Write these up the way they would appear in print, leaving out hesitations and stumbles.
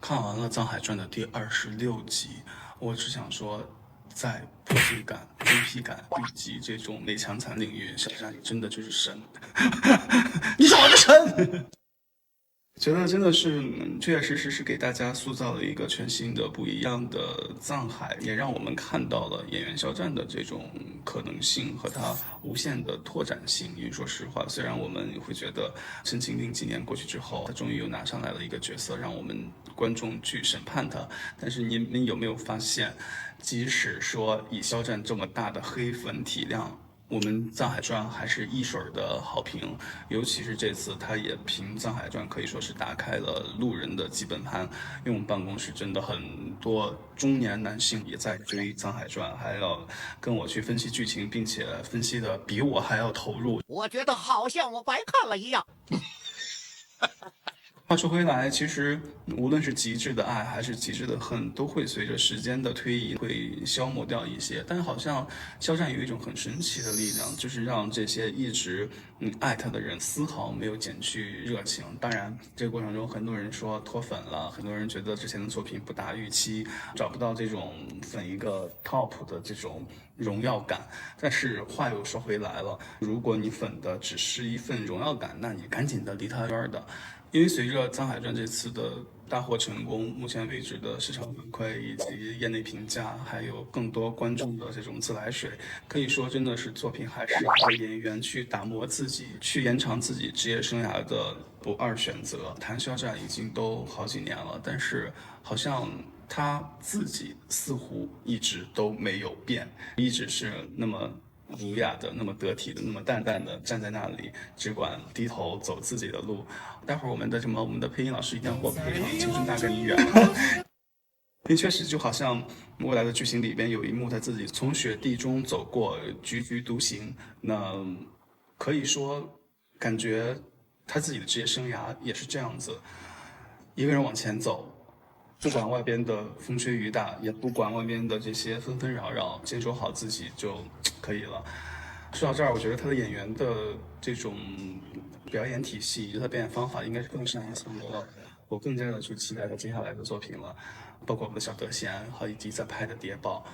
看完了《藏海传》的第26集，我只想说，在破碎感、VP 感以及这种美强惨领域，小山真的就是神，你是我的神。觉得真的是，确确实实是给大家塑造了一个全新的、不一样的藏海，也让我们看到了演员肖战的这种可能性和他无限的拓展性。因为说实话，虽然我们会觉得陈情令几年过去之后，他终于又拿上来了一个角色，让我们观众去审判他，但是你们有没有发现，即使说以肖战这么大的黑粉体量，我们《藏海传》还是一水儿的好评，尤其是这次，他也凭《藏海传》可以说是打开了路人的基本盘。因为我们办公室真的很多中年男性也在追《藏海传》，还要跟我去分析剧情，并且分析的比我还要投入。我觉得好像我白看了一样。话说回来，其实无论是极致的爱还是极致的恨，都会随着时间的推移会消磨掉一些。但好像肖战有一种很神奇的力量，就是让这些一直爱他的人丝毫没有减去热情。当然，这个过程中很多人说脱粉了，很多人觉得之前的作品不达预期，找不到这种粉一个 top 的这种荣耀感。但是话又说回来了，如果你粉的只是一份荣耀感，那你赶紧的离他远的。因为随着《藏海传》这次的大获成功，目前为止的市场反馈以及业内评价，还有更多观众的这种自来水，可以说真的是作品还是一个演员去打磨自己、去延长自己职业生涯的不二选择。谈肖战已经都好几年了，但是好像他自己似乎一直都没有变，一直是那么儒雅的，那么得体的，那么淡淡的站在那里，只管低头走自己的路。待会儿我们的配音老师一定要给我配上《青春大概你远》。因为确实就好像未来的剧情里边有一幕，他自己从雪地中走过，踽踽独行。那可以说，感觉他自己的职业生涯也是这样子，一个人往前走，不管外边的风吹雨打，也不管外边的这些纷纷扰扰，坚守好自己就可以了。说到这儿，我觉得他的演员的这种表演体系以及他的表演方法应该是更上一层楼了。我更加的去期待他接下来的作品了，包括我们的小德贤和以及在拍的谍报。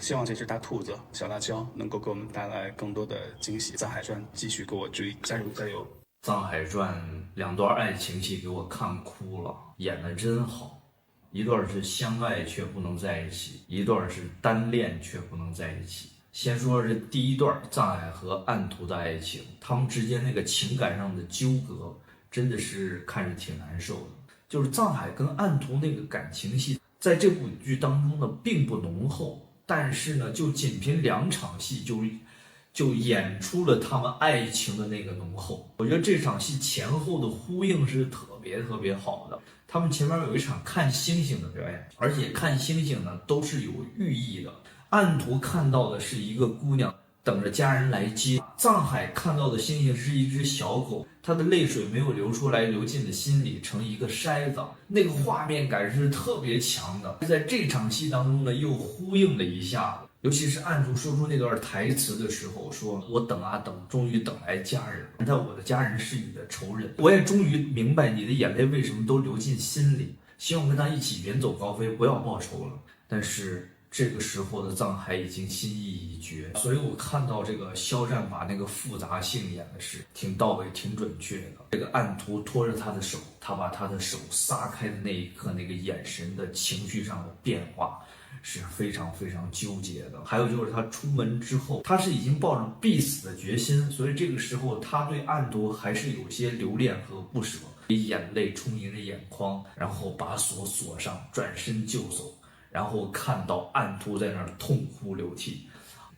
希望这只大兔子小辣椒能够给我们带来更多的惊喜。藏海传继续给我追，加油加油！藏海传两段爱情戏给我看哭了，演得真好。一段是相爱却不能在一起，一段是单恋却不能在一起。先说这第一段，藏海和岸图的爱情，他们之间那个情感上的纠葛，真的是看着挺难受的。就是藏海跟岸图那个感情戏，在这部剧当中呢，并不浓厚，但是呢，就仅凭2场戏就演出了他们爱情的那个浓厚。我觉得这场戏前后的呼应是特别好的。他们前面有一场看星星的表演，而且看星星呢都是有寓意的。岸图看到的是一个姑娘等着家人来接，藏海看到的星星是一只小狗，他的泪水没有流出来，流进了心里，成一个筛子。那个画面感是特别强的，在这场戏当中呢，又呼应了一下子。尤其是岸图说出那段台词的时候，说我等啊等，终于等来家人，但我的家人是你的仇人。我也终于明白你的眼泪为什么都流进心里，希望跟他一起远走高飞，不要报仇了。但是这个时候的藏海已经心意已决，所以我看到这个肖战把那个复杂性演的是挺到位、挺准确的。这个岸图拖着他的手，他把他的手撒开的那一刻，那个眼神的情绪上的变化是非常纠结的。还有就是他出门之后，他是已经抱着必死的决心，所以这个时候他对岸图还是有些留恋和不舍，眼泪充盈着眼眶，然后把锁锁上，转身就走。然后看到岸图在那儿痛哭流涕，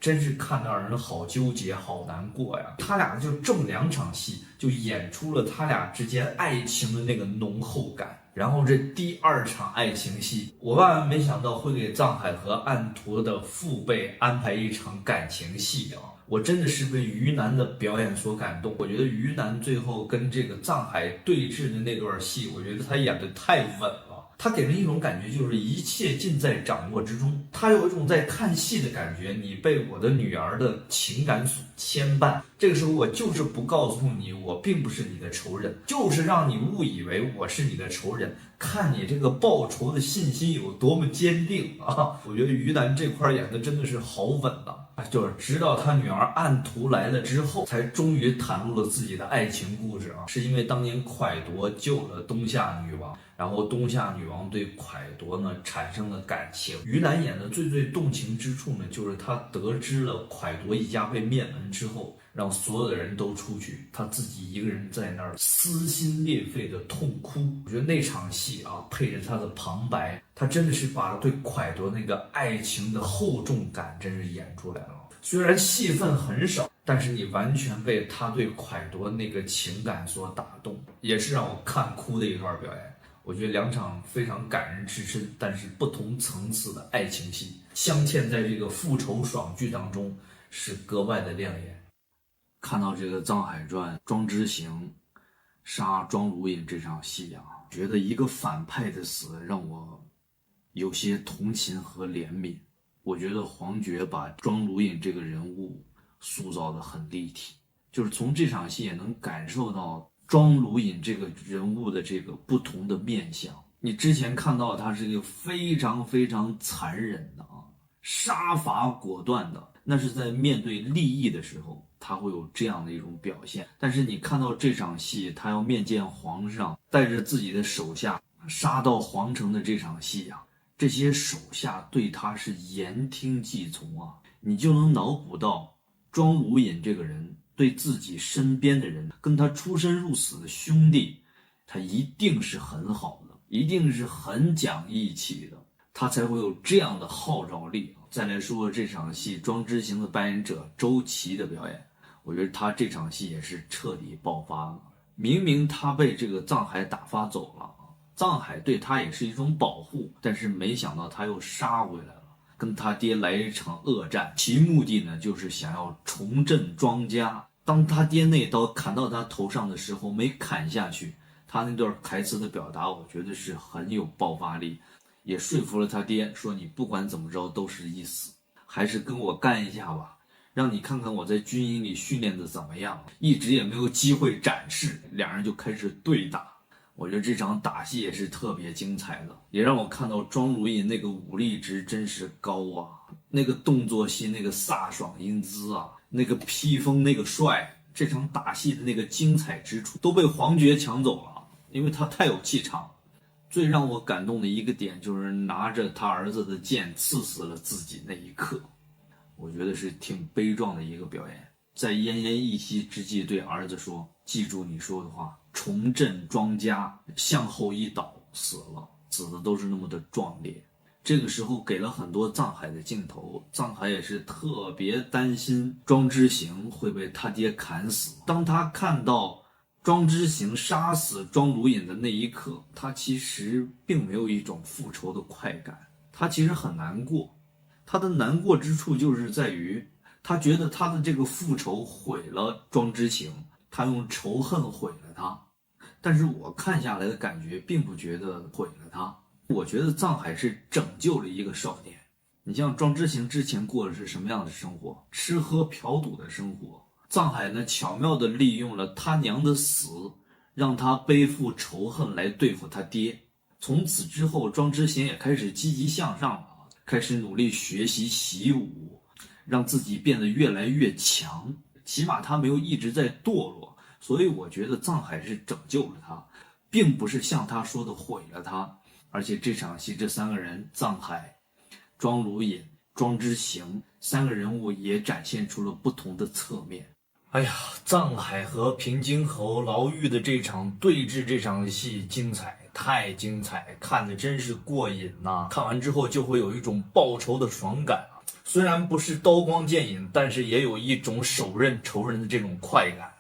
真是看得让人好纠结好难过呀。他俩就这么2场戏就演出了他俩之间爱情的那个浓厚感。然后这第2场爱情戏，我万万没想到会给藏海和岸图的父辈安排一场感情戏啊！我真的是被于南的表演所感动。我觉得于南最后跟这个藏海对峙的那段戏，我觉得他演得太稳了。他给人一种感觉，就是一切尽在掌握之中。他有一种在看戏的感觉，你被我的女儿的情感所牵绊，这个时候我就是不告诉你，我并不是你的仇人，就是让你误以为我是你的仇人，看你这个报仇的信心有多么坚定啊！我觉得于南这块演的真的是好稳呐，就是直到他女儿暗图来了之后，才终于袒露了自己的爱情故事啊！是因为当年蒯夺救了东夏女王，然后东夏女王对蒯夺呢产生了感情。于南演的最动情之处呢，就是他得知了蒯夺一家被灭门之后，让所有的人都出去，他自己一个人在那儿撕心裂肺的痛哭。我觉得那场戏啊，配着他的旁白，他真的是把对蒯夺那个爱情的厚重感真是演出来了。虽然戏份很少，但是你完全被他对蒯夺那个情感所打动，也是让我看哭的一段表演。我觉得两场非常感人至深，但是不同层次的爱情戏镶嵌在这个复仇爽剧当中，是格外的亮眼。看到这个《藏海传》庄之行杀庄如隐这场戏啊，觉得一个反派的死让我有些同情和怜悯。我觉得黄觉把庄如隐这个人物塑造得很立体，就是从这场戏也能感受到庄如隐这个人物的这个不同的面相。你之前看到他是一个非常残忍的杀伐果断的，那是在面对利益的时候他会有这样的一种表现。但是你看到这场戏，他要面见皇上，带着自己的手下杀到皇城的这场戏啊，这些手下对他是言听计从啊，你就能脑补到庄如隐这个人对自己身边的人，跟他出生入死的兄弟，他一定是很好的，一定是很讲义气的，他才会有这样的号召力。再来说这场戏庄之行的扮演者周琦的表演，我觉得他这场戏也是彻底爆发了。明明他被这个藏海打发走了，藏海对他也是一种保护，但是没想到他又杀回来了，跟他爹来一场恶战，其目的呢就是想要重振庄家。当他爹那刀砍到他头上的时候没砍下去，他那段台词的表达我觉得是很有爆发力，也说服了他爹，说你不管怎么着都是一死，还是跟我干一下吧，让你看看我在军营里训练的怎么样。一直也没有机会展示，两人就开始对打。我觉得这场打戏也是特别精彩的，也让我看到庄如隐那个武力值真是高啊，那个动作戏那个飒爽英姿啊，那个披风那个帅，这场打戏的那个精彩之处都被黄觉抢走了，因为他太有气场。最让我感动的一个点就是拿着他儿子的剑刺死了自己那一刻，我觉得是挺悲壮的一个表演。在奄奄一息之际对儿子说，记住你说的话，重振庄家。向后一倒死了，死的都是那么的壮烈。这个时候给了很多藏海的镜头，藏海也是特别担心庄之行会被他爹砍死。当他看到庄之行杀死庄如隐的那一刻，他其实并没有一种复仇的快感，他其实很难过。他的难过之处就是在于他觉得他的这个复仇毁了庄之行，他用仇恨毁了他。但是我看下来的感觉并不觉得毁了他，我觉得藏海是拯救了一个少年。你像庄之行之前过的是什么样的生活？吃喝嫖赌的生活。藏海呢巧妙地利用了他娘的死，让他背负仇恨来对付他爹。从此之后，庄之行也开始积极向上了，开始努力学习习武，让自己变得越来越强，起码他没有一直在堕落。所以我觉得藏海是拯救了他，并不是像他说的毁了他。而且这场戏这三个人，藏海、庄如隐、庄之行三个人物也展现出了不同的侧面。哎呀，藏海和平津侯牢狱的这场对峙，这场戏精彩，太精彩，看得真是过瘾呐！看完之后就会有一种报仇的爽感啊，虽然不是刀光剑影，但是也有一种手刃仇人的这种快感。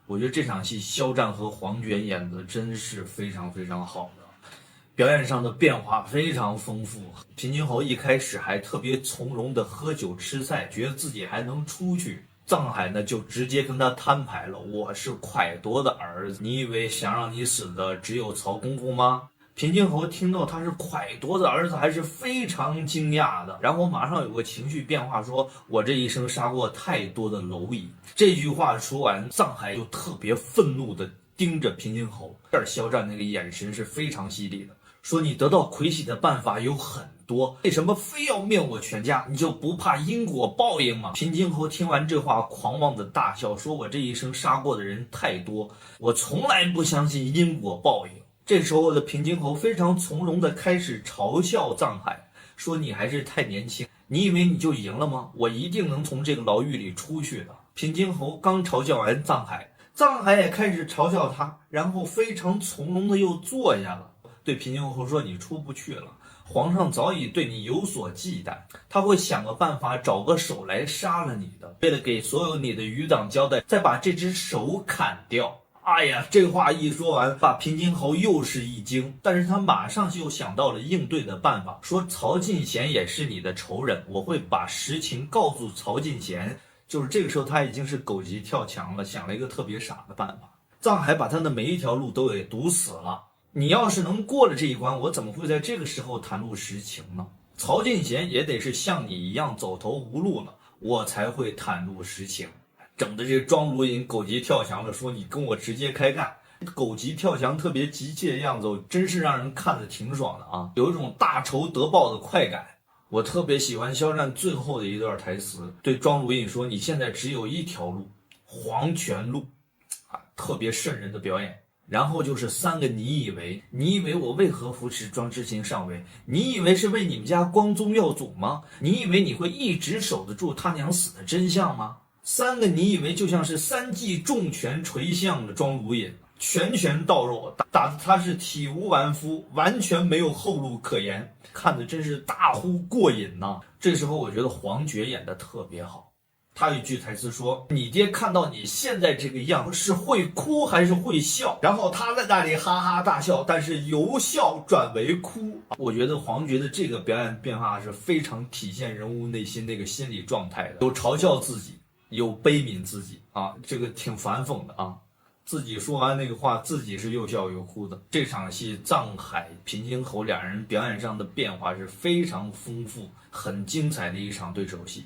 我觉得这场戏肖战和黄觉演的真是非常好的，表演上的变化非常丰富。平津侯一开始还特别从容的喝酒吃菜，觉得自己还能出去。藏海呢就直接跟他摊牌了，我是蒯夺的儿子，你以为想让你死的只有曹公公吗？平津侯听到他是蒯夺的儿子，还是非常惊讶的，然后马上有个情绪变化，说我这一生杀过太多的蝼蚁。这句话说完，臧海就特别愤怒的盯着平津侯，这肖战那个眼神是非常犀利的，说你得到魁喜的办法有很多，为什么非要灭我全家？你就不怕因果报应吗？平津侯听完这话，狂妄的大笑，说我这一生杀过的人太多，我从来不相信因果报应。这时候的平津侯非常从容的开始嘲笑臧海，说你还是太年轻，你以为你就赢了吗？我一定能从这个牢狱里出去的。平津侯刚嘲笑完臧海，臧海也开始嘲笑他，然后非常从容的又坐下了，对平津侯说，你出不去了，皇上早已对你有所忌惮，他会想个办法找个手来杀了你的，为了给所有你的余党交代，再把这只手砍掉。哎呀，这话一说完，把平津侯又是一惊，但是他马上就想到了应对的办法，说曹进贤也是你的仇人，我会把实情告诉曹进贤。就是这个时候他已经是狗急跳墙了，想了一个特别傻的办法。臧海把他的每一条路都给堵死了，你要是能过了这一关，我怎么会在这个时候袒露实情呢？曹进贤也得是像你一样走投无路了，我才会袒露实情。整的这庄如隐狗急跳墙的说，你跟我直接开干，狗急跳墙特别急切的样子，真是让人看着挺爽的啊，有一种大仇得报的快感。我特别喜欢肖战最后的一段台词，对庄如隐说，你现在只有一条路，黄泉路啊，特别瘆人的表演。然后就是3个你以为我为何扶持庄之琴上位？你以为是为你们家光宗耀祖吗？你以为你会一直守得住他娘死的真相吗？3个你以为就像是3记重拳捶向了庄如隐，拳拳到肉，打得他是体无完肤，完全没有后路可言，看得真是大呼过瘾呐。这时候我觉得黄觉演得特别好，他有一句台词说，你爹看到你现在这个样是会哭还是会笑？然后他在那里哈哈大笑，但是由笑转为哭。我觉得黄觉的这个表演变化是非常体现人物内心那个心理状态的，有嘲笑自己，有悲悯自己啊，这个挺反讽的啊。自己说完那个话，自己是又笑又哭的。这场戏臧海、平津侯两人表演上的变化是非常丰富、很精彩的一场对手戏。